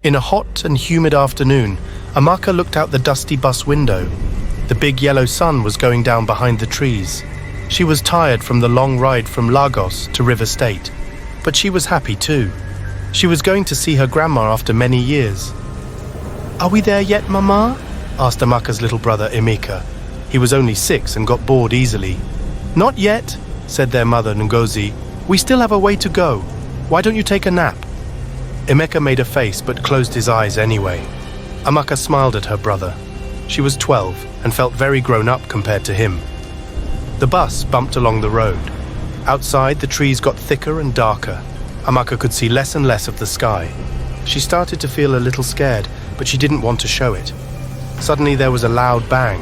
In a hot and humid afternoon, Amaka looked out the dusty bus window. The big yellow sun was going down behind the trees. She was tired from the long ride from Lagos to River State, but she was happy too. She was going to see her grandma after many years. "Are we there yet, Mama?" asked Amaka's little brother Emeka. He was only 6 and got bored easily. "Not yet," said their mother Ngozi. "We still have a way to go. Why don't you take a nap?" Emeka made a face but closed his eyes anyway. Amaka smiled at her brother. She was 12 and felt very grown up compared to him. The bus bumped along the road. Outside, the trees got thicker and darker. Amaka could see less and less of the sky. She started to feel a little scared, but she didn't want to show it. Suddenly there was a loud bang.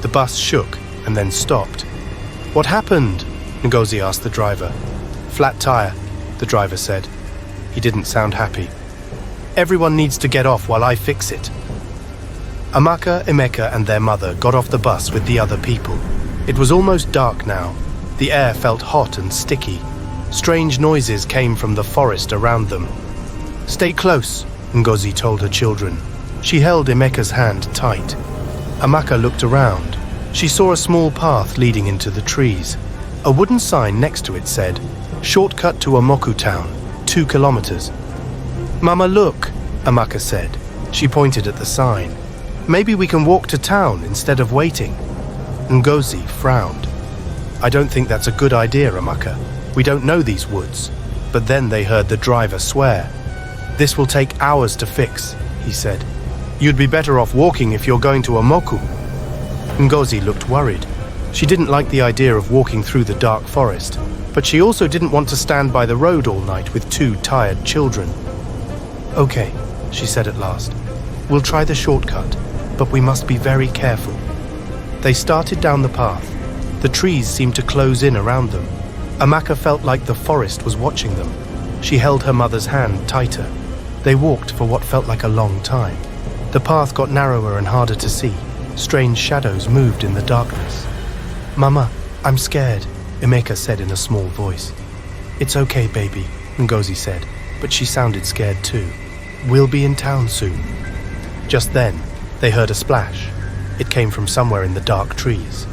The bus shook and then stopped. "What happened?" Ngozi asked the driver. "Flat tire," the driver said. He didn't sound happy. "Everyone needs to get off while I fix it." Amaka, Emeka and their mother got off the bus with the other people. It was almost dark now. The air felt hot and sticky. Strange noises came from the forest around them. "Stay close," Ngozi told her children. She held Emeka's hand tight. Amaka looked around. She saw a small path leading into the trees. A wooden sign next to it said, "Shortcut to Omoku town, 2 kilometers." "Mama, look," Amaka said. She pointed at the sign. "Maybe we can walk to town instead of waiting." Ngozi frowned. "I don't think that's a good idea, Amaka. We don't know these woods." But then they heard the driver swear. "This will take hours to fix," he said. "You'd be better off walking if you're going to Omoku." Ngozi looked worried. She didn't like the idea of walking through the dark forest, but she also didn't want to stand by the road all night with 2 tired children. "Okay," she said at last. "We'll try the shortcut, but we must be very careful." They started down the path. The trees seemed to close in around them. Amaka felt like the forest was watching them. She held her mother's hand tighter. They walked for what felt like a long time. The path got narrower and harder to see. Strange shadows moved in the darkness. "Mama, I'm scared," Emeka said in a small voice. "It's okay, baby," Ngozi said, but she sounded scared too. "We'll be in town soon." Just then, they heard a splash. It came from somewhere in the dark trees.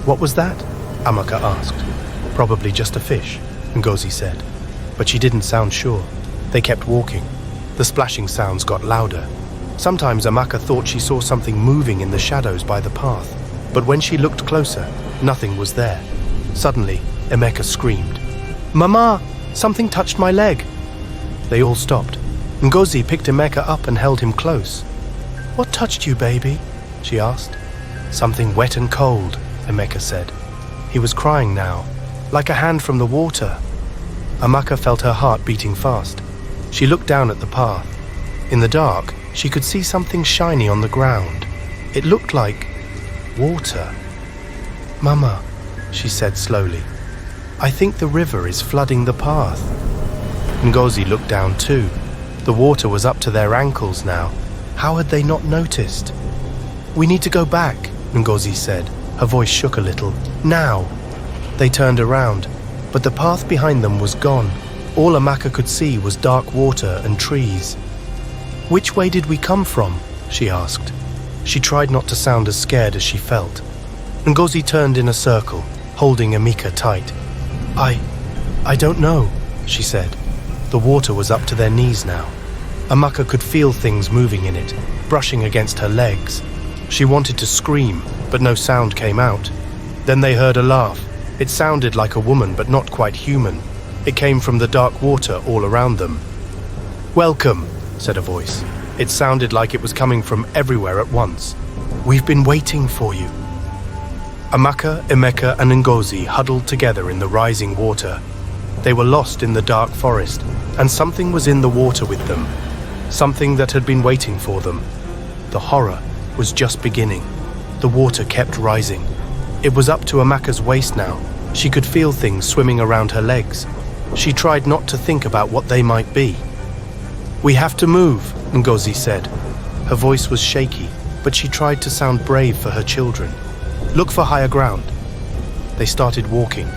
"What was that?" Amaka asked. "Probably just a fish," Ngozi said, but she didn't sound sure. They kept walking. The splashing sounds got louder. Sometimes Amaka thought she saw something moving in the shadows by the path, but when she looked closer, nothing was there. Suddenly, Emeka screamed, "Mama, something touched my leg." They all stopped. Ngozi picked Emeka up and held him close. "What touched you, baby?" she asked. "Something wet and cold," Emeka said. He was crying now, like a hand from the water. Amaka felt her heart beating fast. She looked down at the path. In the dark, she could see something shiny on the ground. It looked like water. "Mama," she said slowly, "I think the river is flooding the path." Ngozi looked down too. The water was up to their ankles now. How had they not noticed? "We need to go back," Ngozi said. Her voice shook a little. "Now." They turned around, but the path behind them was gone. All Amaka could see was dark water and trees. "Which way did we come from?" she asked. She tried not to sound as scared as she felt. Ngozi turned in a circle, holding Emeka tight. I don't know," she said. The water was up to their knees now. Amaka could feel things moving in it, brushing against her legs. She wanted to scream, but no sound came out. Then they heard a laugh. It sounded like a woman, but not quite human. It came from the dark water all around them. "Welcome," said a voice. It sounded like it was coming from everywhere at once. "We've been waiting for you." Amaka, Emeka and Ngozi huddled together in the rising water. They were lost in the dark forest, and something was in the water with them. Something that had been waiting for them. The horror was just beginning. The water kept rising. It was up to Amaka's waist now. She could feel things swimming around her legs. She tried not to think about what they might be. "We have to move," Ngozi said. Her voice was shaky, but she tried to sound brave for her children. "Look for higher ground." They started walking.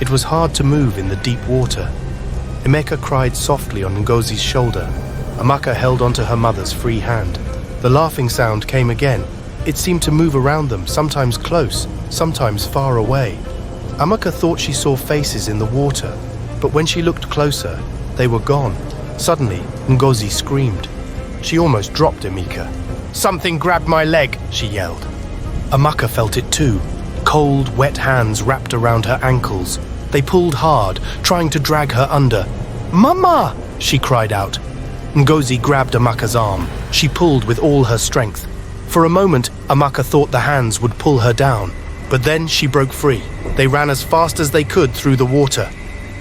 It was hard to move in the deep water. Emeka cried softly on Ngozi's shoulder. Amaka held onto her mother's free hand. The laughing sound came again. It seemed to move around them, sometimes close, sometimes far away. Amaka thought she saw faces in the water, but when she looked closer, they were gone. Suddenly, Ngozi screamed. She almost dropped Emeka. "Something grabbed my leg," she yelled. Amaka felt it too. Cold, wet hands wrapped around her ankles. They pulled hard, trying to drag her under. "Mama!" she cried out. Ngozi grabbed Amaka's arm. She pulled with all her strength. For a moment, Amaka thought the hands would pull her down, but then she broke free. They ran as fast as they could through the water.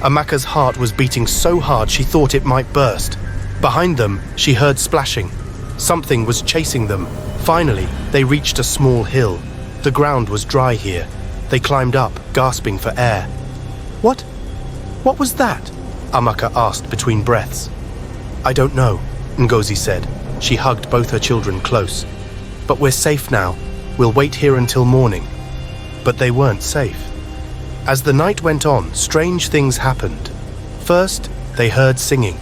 Amaka's heart was beating so hard she thought it might burst. Behind them, she heard splashing. Something was chasing them. Finally, they reached a small hill. The ground was dry here. They climbed up, gasping for air. What was that?" Amaka asked between breaths. "I don't know," Ngozi said. She hugged both her children close. "But we're safe now. We'll wait here until morning." But they weren't safe. As the night went on, strange things happened. First, they heard singing.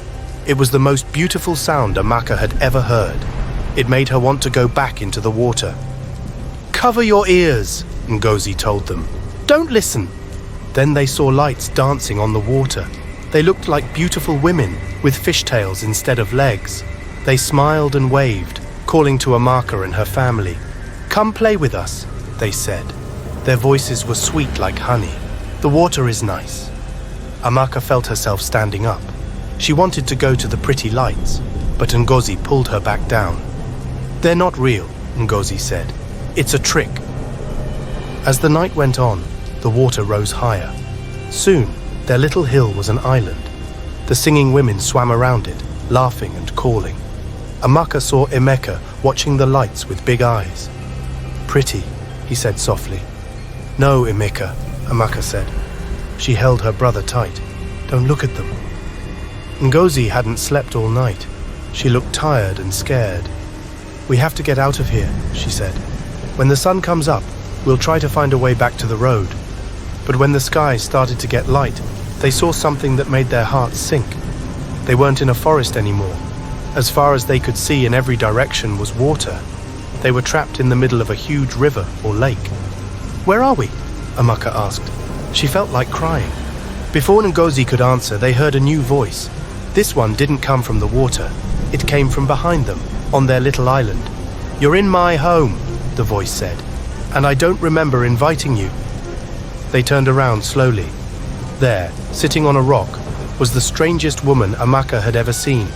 It was the most beautiful sound Amaka had ever heard. It made her want to go back into the water. "Cover your ears," Ngozi told them. "Don't listen." Then they saw lights dancing on the water. They looked like beautiful women with fishtails instead of legs. They smiled and waved, calling to Amaka and her family. "Come play with us," they said. Their voices were sweet like honey. "The water is nice." Amaka felt herself standing up. She wanted to go to the pretty lights, but Ngozi pulled her back down. "They're not real," Ngozi said. "It's a trick." As the night went on, the water rose higher. Soon, their little hill was an island. The singing women swam around it, laughing and calling. Amaka saw Emeka watching the lights with big eyes. "Pretty," he said softly. "No, Emeka," Amaka said. She held her brother tight. "Don't look at them." Ngozi hadn't slept all night. She looked tired and scared. "We have to get out of here," she said. "When the sun comes up, we'll try to find a way back to the road." But when the sky started to get light, they saw something that made their hearts sink. They weren't in a forest anymore. As far as they could see in every direction was water. They were trapped in the middle of a huge river or lake. "Where are we?" Amaka asked. She felt like crying. Before Ngozi could answer, they heard a new voice. This one didn't come from the water. It came from behind them, on their little island. "You're in my home," the voice said, "and I don't remember inviting you." They turned around slowly. There, sitting on a rock, was the strangest woman Amaka had ever seen.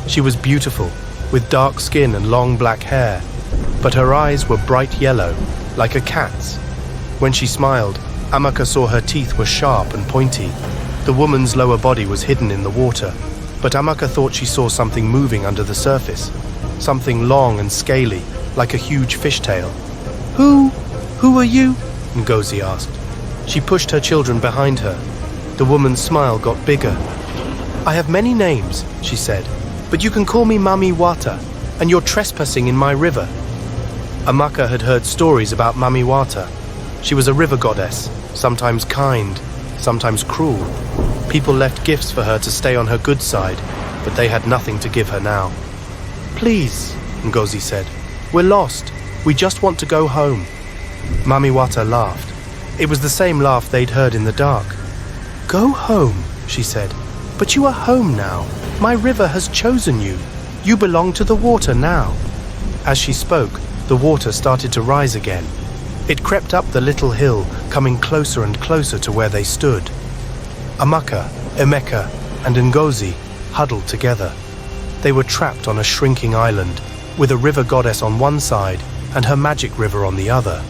She was beautiful, with dark skin and long black hair, but her eyes were bright yellow, like a cat's. When she smiled, Amaka saw her teeth were sharp and pointy. The woman's lower body was hidden in the water, but Amaka thought she saw something moving under the surface, something long and scaly, like a huge fishtail. Who are you?" Ngozi asked. She pushed her children behind her. The woman's smile got bigger. "I have many names," she said, "but you can call me Mami Wata, and you're trespassing in my river." Amaka had heard stories about Mami Wata. She was a river goddess, sometimes kind, sometimes cruel. People left gifts for her to stay on her good side, but they had nothing to give her now. "Please," Ngozi said, "we're lost. We just want to go home." Mami Wata laughed. It was the same laugh they'd heard in the dark. "Go home," she said. "But you are home now. My river has chosen you. You belong to the water now." As she spoke, the water started to rise again. It crept up the little hill, coming closer and closer to where they stood. Amaka, Emeka, and Ngozi huddled together. They were trapped on a shrinking island, with a river goddess on one side and her magic river on the other.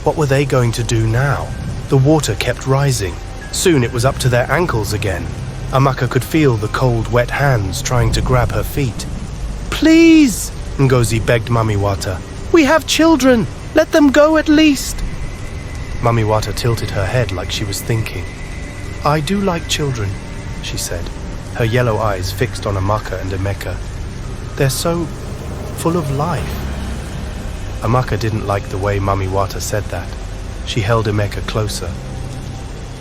What were they going to do now? The water kept rising. Soon it was up to their ankles again. Amaka could feel the cold, wet hands trying to grab her feet. "Please," Ngozi begged Mami Wata. "We have children. Let them go at least." Mami Wata tilted her head like she was thinking. "I do like children," she said, her yellow eyes fixed on Amaka and Emeka. "They're so full of life." Amaka didn't like the way Mami Wata said that. She held Emeka closer.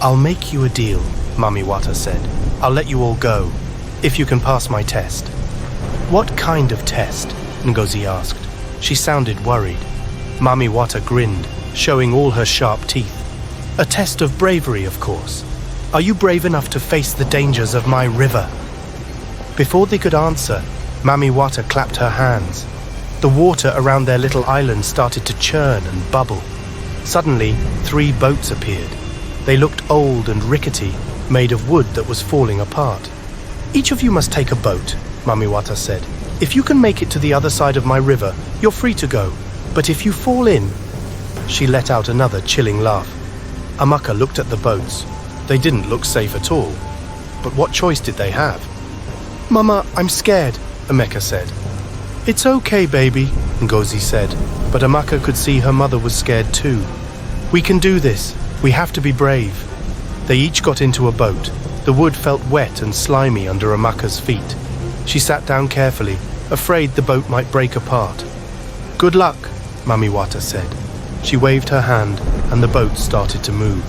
"I'll make you a deal," Mami Wata said. "I'll let you all go, if you can pass my test." What kind of test? Ngozi asked. She sounded worried. Mami Wata grinned, showing all her sharp teeth. A test of bravery, of course. Are you brave enough to face the dangers of my river? Before they could answer, Mami Wata clapped her hands. The water around their little island started to churn and bubble. Suddenly, 3 boats appeared. They looked old and rickety, made of wood that was falling apart. Each of you must take a boat, Mami Wata said. If you can make it to the other side of my river, you're free to go. But if you fall in... She let out another chilling laugh. Amaka looked at the boats. They didn't look safe at all. But what choice did they have? Mama, I'm scared, Emeka said. It's okay, baby, Ngozi said. But Amaka could see her mother was scared too. We can do this. We have to be brave. They each got into a boat. The wood felt wet and slimy under Amaka's feet. She sat down carefully, afraid the boat might break apart. Good luck, Mami Wata said. She waved her hand and the boat started to move.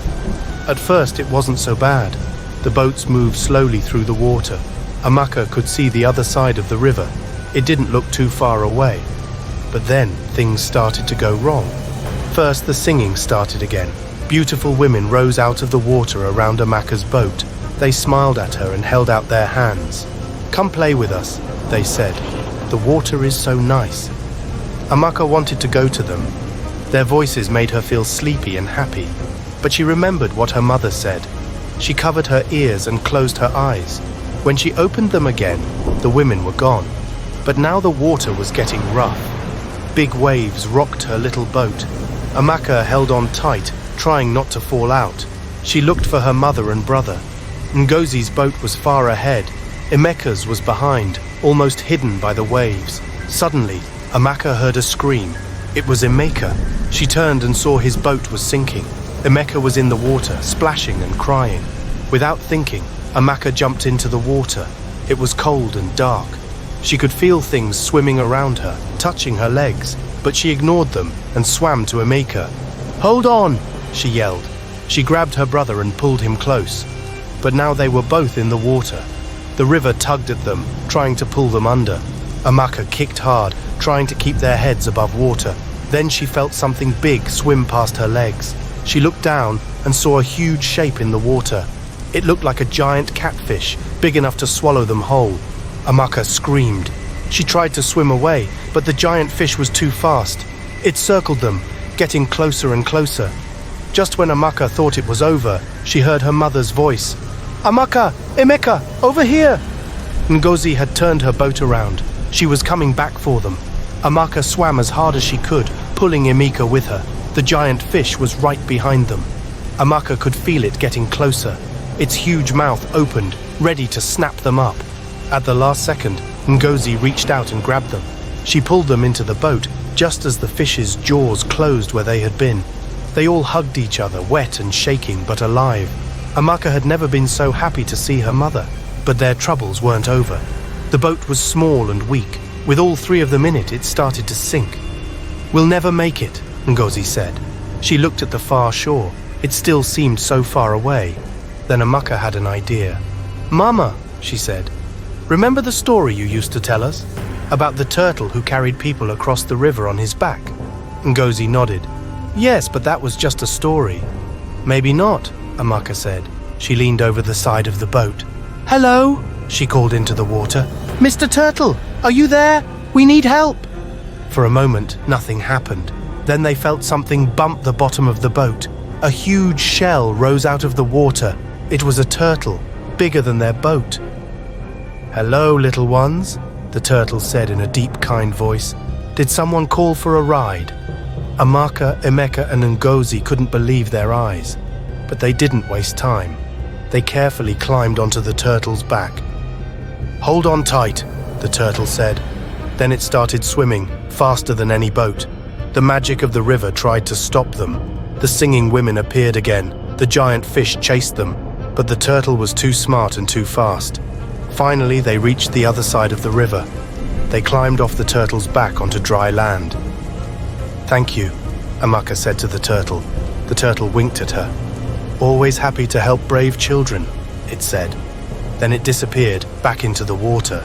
At first it wasn't so bad. The boats moved slowly through the water. Amaka could see the other side of the river. It didn't look too far away. But then things started to go wrong. First the singing started again. Beautiful women rose out of the water around Amaka's boat. They smiled at her and held out their hands. Come play with us, they said. The water is so nice. Amaka wanted to go to them. Their voices made her feel sleepy and happy. But she remembered what her mother said. She covered her ears and closed her eyes. When she opened them again, the women were gone. But now the water was getting rough. Big waves rocked her little boat. Amaka held on tight, trying not to fall out. She looked for her mother and brother. Ngozi's boat was far ahead. Emeka's was behind, almost hidden by the waves. Suddenly, Amaka heard a scream. It was Emeka. She turned and saw his boat was sinking. Emeka was in the water, splashing and crying. Without thinking, Amaka jumped into the water. It was cold and dark. She could feel things swimming around her, touching her legs, but she ignored them and swam to Emeka. "Hold on!" she yelled. She grabbed her brother and pulled him close. But now they were both in the water. The river tugged at them, trying to pull them under. Amaka kicked hard, trying to keep their heads above water. Then she felt something big swim past her legs. She looked down and saw a huge shape in the water. It looked like a giant catfish, big enough to swallow them whole. Amaka screamed. She tried to swim away, but the giant fish was too fast. It circled them, getting closer and closer. Just when Amaka thought it was over, she heard her mother's voice. "Amaka! Emeka! Over here!" Ngozi had turned her boat around. She was coming back for them. Amaka swam as hard as she could, pulling Emeka with her. The giant fish was right behind them. Amaka could feel it getting closer. Its huge mouth opened, ready to snap them up. At the last second, Ngozi reached out and grabbed them. She pulled them into the boat, just as the fish's jaws closed where they had been. They all hugged each other, wet and shaking, but alive. Amaka had never been so happy to see her mother, but their troubles weren't over. The boat was small and weak. With all 3 of them in it, it started to sink. "We'll never make it," Ngozi said. She looked at the far shore. It still seemed so far away. Then Amaka had an idea. "Mama," she said, "remember the story you used to tell us? About the turtle who carried people across the river on his back?" Ngozi nodded. "Yes, but that was just a story." "Maybe not," Amaka said. She leaned over the side of the boat. "Hello," she called into the water. "Mr. Turtle, are you there? We need help." For a moment, nothing happened. Then they felt something bump the bottom of the boat. A huge shell rose out of the water. It was a turtle, bigger than their boat. "Hello, little ones," the turtle said in a deep, kind voice. "Did someone call for a ride?" Amaka, Emeka, and Ngozi couldn't believe their eyes. But they didn't waste time. They carefully climbed onto the turtle's back. "Hold on tight," the turtle said. Then it started swimming, faster than any boat. The magic of the river tried to stop them. The singing women appeared again. The giant fish chased them, but the turtle was too smart and too fast. Finally, they reached the other side of the river. They climbed off the turtle's back onto dry land. "Thank you," Amaka said to the turtle. The turtle winked at her. "Always happy to help brave children," it said. Then it disappeared back into the water.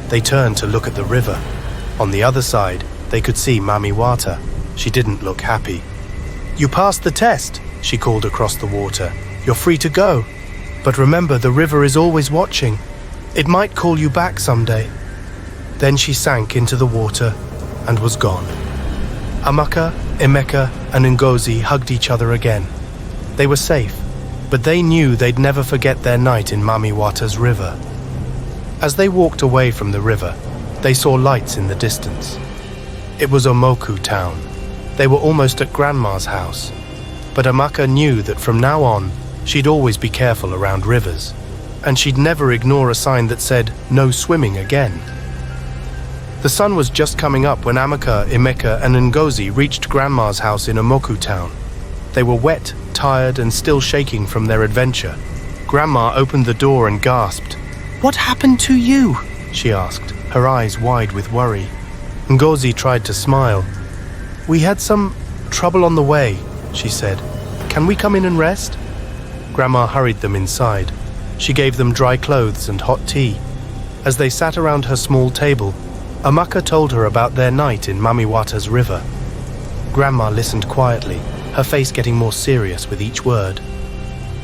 They turned to look at the river. On the other side, they could see Mami Wata. She didn't look happy. "You passed the test," she called across the water. "You're free to go. But remember, the river is always watching. It might call you back someday." Then she sank into the water and was gone. Amaka, Emeka, and Ngozi hugged each other again. They were safe, but they knew they'd never forget their night in Mami Wata's river. As they walked away from the river, they saw lights in the distance. It was Omoku town. They were almost at Grandma's house. But Amaka knew that from now on, she'd always be careful around rivers, and she'd never ignore a sign that said, "No swimming again." The sun was just coming up when Amaka, Emeka, and Ngozi reached Grandma's house in Omoku town. They were wet, tired, and still shaking from their adventure. Grandma opened the door and gasped. "What happened to you?" she asked, her eyes wide with worry. Ngozi tried to smile. "We had some trouble on the way," she said. "Can we come in and rest?" Grandma hurried them inside. She gave them dry clothes and hot tea. As they sat around her small table, Amaka told her about their night in Mami Wata's river. Grandma listened quietly, her face getting more serious with each word.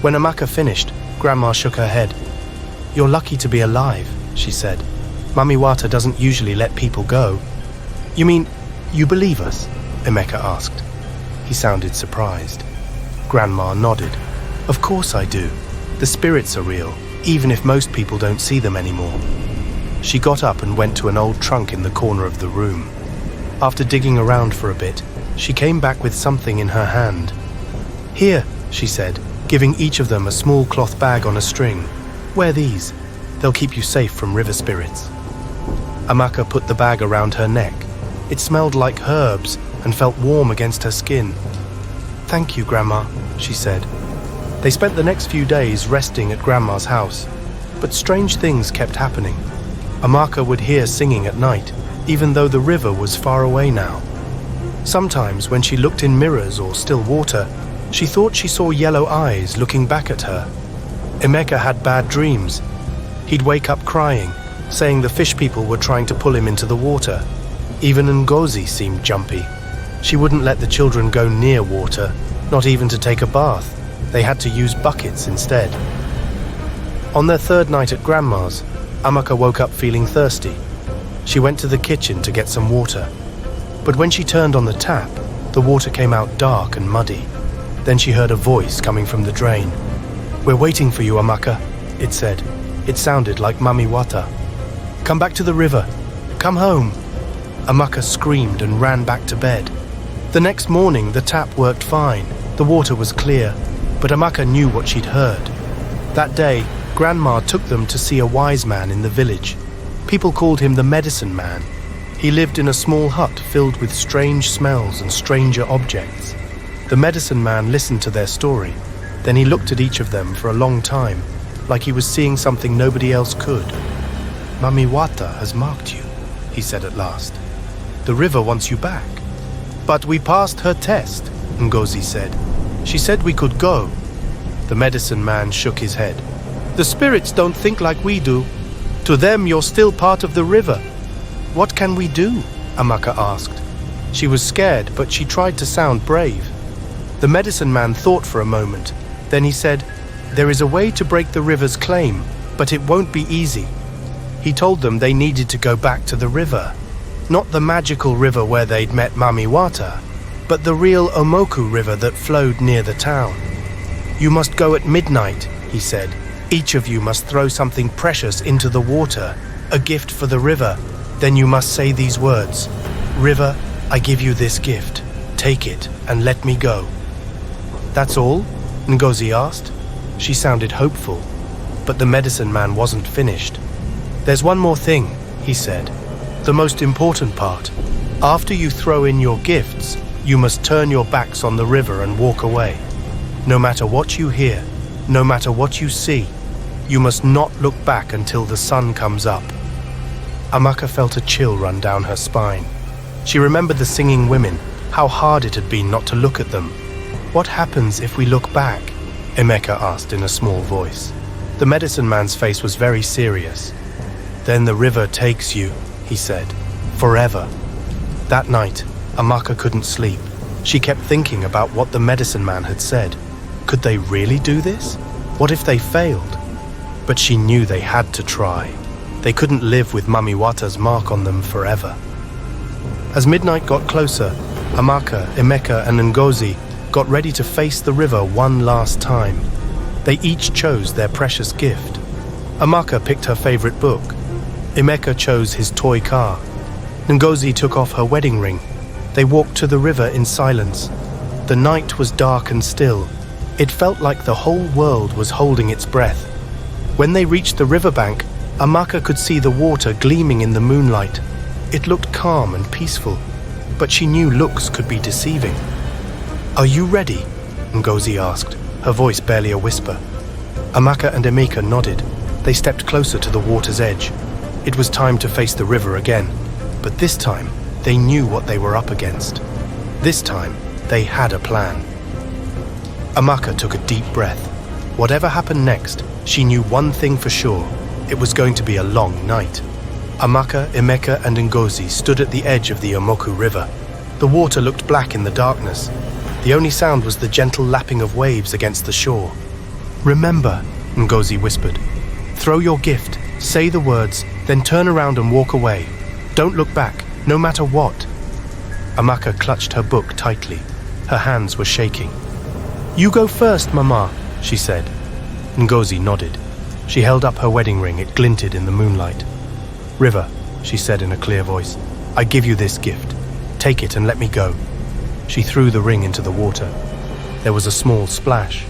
When Amaka finished, Grandma shook her head. "You're lucky to be alive," she said. "Mami Wata doesn't usually let people go." "You mean, you believe us?" Emeka asked. He sounded surprised. Grandma nodded. "Of course I do. The spirits are real, even if most people don't see them anymore." She got up and went to an old trunk in the corner of the room. After digging around for a bit, she came back with something in her hand. "Here," she said, giving each of them a small cloth bag on a string. "Wear these. They'll keep you safe from river spirits." Amaka put the bag around her neck. It smelled like herbs and felt warm against her skin. "Thank you, Grandma," she said. They spent the next few days resting at Grandma's house, but strange things kept happening. Amaka would hear singing at night, even though the river was far away now. Sometimes when she looked in mirrors or still water, she thought she saw yellow eyes looking back at her. Emeka had bad dreams. He'd wake up crying, saying the fish people were trying to pull him into the water. Even Ngozi seemed jumpy. She wouldn't let the children go near water, not even to take a bath. They had to use buckets instead. On their third night at Grandma's, Amaka woke up feeling thirsty. She went to the kitchen to get some water. But when she turned on the tap, the water came out dark and muddy. Then she heard a voice coming from the drain. "We're waiting for you, Amaka," it said. It sounded like Mami Wata. "Come back to the river. Come home." Amaka screamed and ran back to bed. The next morning, the tap worked fine. The water was clear, but Amaka knew what she'd heard. That day, Grandma took them to see a wise man in the village. People called him the medicine man. He lived in a small hut filled with strange smells and stranger objects. The medicine man listened to their story. Then he looked at each of them for a long time, like he was seeing something nobody else could. "Mami Wata has marked you," he said at last. "The river wants you back." "But we passed her test," Ngozi said. "She said we could go." The medicine man shook his head. "The spirits don't think like we do. To them, you're still part of the river." "What can we do?" Amaka asked. She was scared, but she tried to sound brave. The medicine man thought for a moment. Then he said, "There is a way to break the river's claim, but it won't be easy." He told them they needed to go back to the river. Not the magical river where they'd met Mami Wata, but the real Omoku river that flowed near the town. "You must go at midnight," he said. "Each of you must throw something precious into the water, a gift for the river. Then you must say these words, 'River, I give you this gift. Take it and let me go.'" "That's all?" Ngozi asked. She sounded hopeful, but the medicine man wasn't finished. "There's one more thing," he said. "The most important part. After you throw in your gifts, you must turn your backs on the river and walk away. No matter what you hear, no matter what you see, you must not look back until the sun comes up." Amaka felt a chill run down her spine. She remembered the singing women, how hard it had been not to look at them. "What happens if we look back?" Emeka asked in a small voice. The medicine man's face was very serious. Then the river takes you, he said, forever. That night, Amaka couldn't sleep. She kept thinking about what the medicine man had said. Could they really do this? What if they failed? But she knew they had to try. They couldn't live with Mami Wata's mark on them forever. As midnight got closer, Amaka, Emeka, and Ngozi got ready to face the river one last time. They each chose their precious gift. Amaka picked her favorite book. Emeka chose his toy car. Ngozi took off her wedding ring. They walked to the river in silence. The night was dark and still. It felt like the whole world was holding its breath. When they reached the riverbank, Amaka could see the water gleaming in the moonlight. It looked calm and peaceful, but she knew looks could be deceiving. "Are you ready?" Ngozi asked, her voice barely a whisper. Amaka and Emeka nodded. They stepped closer to the water's edge. It was time to face the river again, but this time they knew what they were up against. This time they had a plan. Amaka took a deep breath. Whatever happened next, she knew one thing for sure. It was going to be a long night. Amaka, Emeka, and Ngozi stood at the edge of the Omoku River. The water looked black in the darkness. The only sound was the gentle lapping of waves against the shore. "Remember," Ngozi whispered. "Throw your gift, say the words, then turn around and walk away. Don't look back, no matter what." Amaka clutched her book tightly. Her hands were shaking. "You go first, Mama," she said. Ngozi nodded. She held up her wedding ring. It glinted in the moonlight. "River," she said in a clear voice, "I give you this gift. Take it and let me go." She threw the ring into the water. There was a small splash.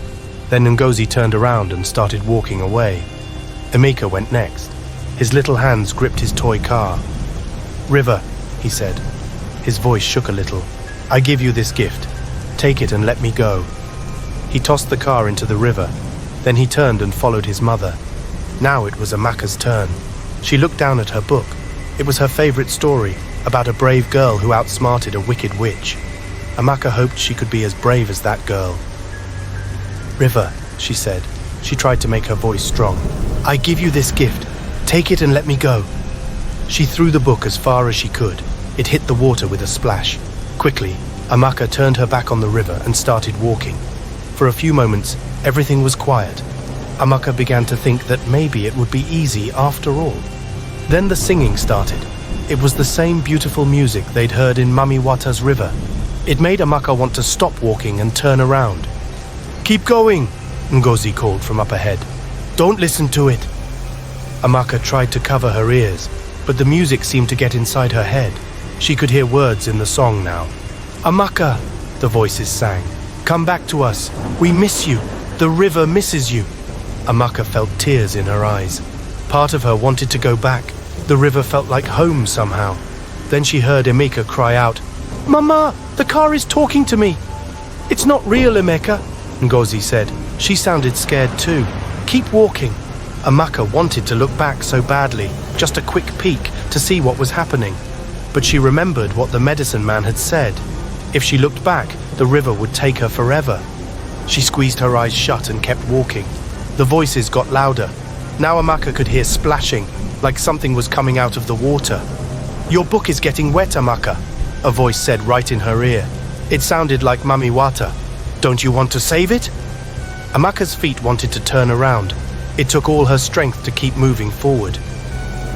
Then Ngozi turned around and started walking away. Emeka went next. His little hands gripped his toy car. "River," he said. His voice shook a little. "I give you this gift. Take it and let me go." He tossed the car into the river. Then he turned and followed his mother. Now it was Amaka's turn. She looked down at her book. It was her favorite story, about a brave girl who outsmarted a wicked witch. Amaka hoped she could be as brave as that girl. "River," she said. She tried to make her voice strong. "I give you this gift. Take it and let me go." She threw the book as far as she could. It hit the water with a splash. Quickly, Amaka turned her back on the river and started walking. For a few moments, everything was quiet. Amaka began to think that maybe it would be easy after all. Then the singing started. It was the same beautiful music they'd heard in Mami Wata's river. It made Amaka want to stop walking and turn around. "Keep going," Ngozi called from up ahead. "Don't listen to it." Amaka tried to cover her ears, but the music seemed to get inside her head. She could hear words in the song now. "Amaka," the voices sang. "Come back to us. We miss you. The river misses you." Amaka felt tears in her eyes. Part of her wanted to go back. The river felt like home somehow. Then she heard Emeka cry out, "Mama, the car is talking to me." "It's not real, Emeka," Ngozi said. She sounded scared too. "Keep walking." Amaka wanted to look back so badly, just a quick peek to see what was happening. But she remembered what the medicine man had said. If she looked back, the river would take her forever. She squeezed her eyes shut and kept walking. The voices got louder. Now Amaka could hear splashing, like something was coming out of the water. "Your book is getting wet, Amaka," a voice said right in her ear. It sounded like Mami Wata. "Don't you want to save it?" Amaka's feet wanted to turn around. It took all her strength to keep moving forward.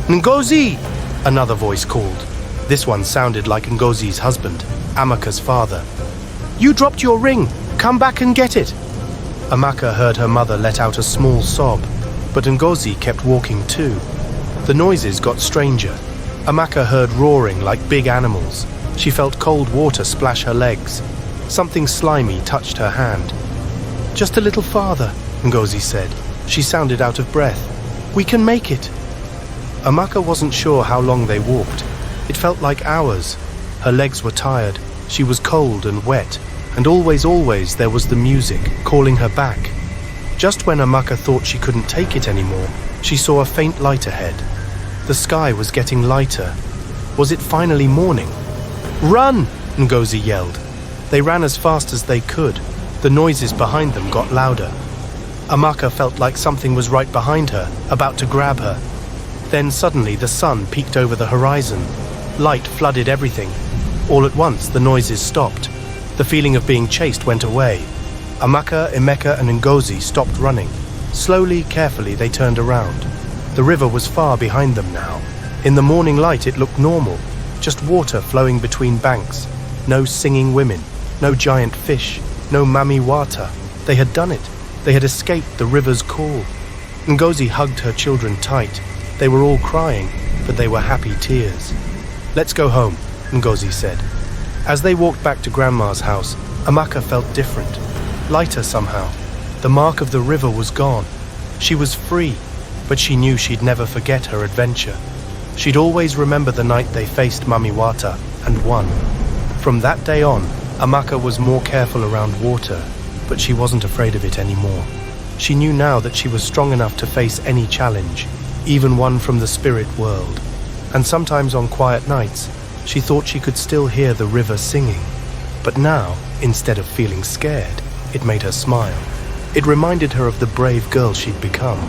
"Ngozi!" another voice called. This one sounded like Ngozi's husband, Amaka's father. "You dropped your ring. Come back and get it." Amaka heard her mother let out a small sob, but Ngozi kept walking too. The noises got stranger. Amaka heard roaring like big animals. She felt cold water splash her legs. Something slimy touched her hand. "Just a little farther," Ngozi said. She sounded out of breath. "We can make it." Amaka wasn't sure how long they walked. It felt like hours. Her legs were tired. She was cold and wet. And always there was the music calling her back. Just when Amaka thought she couldn't take it anymore, she saw a faint light ahead. The sky was getting lighter. Was it finally morning? "Run!" Ngozi yelled. They ran as fast as they could. The noises behind them got louder. Amaka felt like something was right behind her, about to grab her. Then suddenly the sun peeked over the horizon. Light flooded everything. All at once the noises stopped. The feeling of being chased went away. Amaka, Emeka and Ngozi stopped running. Slowly, carefully they turned around. The river was far behind them now. In the morning light it looked normal. Just water flowing between banks. No singing women. No giant fish. No Mami Wata. They had done it. They had escaped the river's call. Ngozi hugged her children tight. They were all crying, but they were happy tears. "Let's go home," Ngozi said. As they walked back to Grandma's house, Amaka felt different. Lighter somehow. The mark of the river was gone. She was free, but she knew she'd never forget her adventure. She'd always remember the night they faced Mami Wata and won. From that day on, Amaka was more careful around water, but she wasn't afraid of it anymore. She knew now that she was strong enough to face any challenge, even one from the spirit world. And sometimes on quiet nights, she thought she could still hear the river singing. But now, instead of feeling scared, it made her smile. It reminded her of the brave girl she'd become.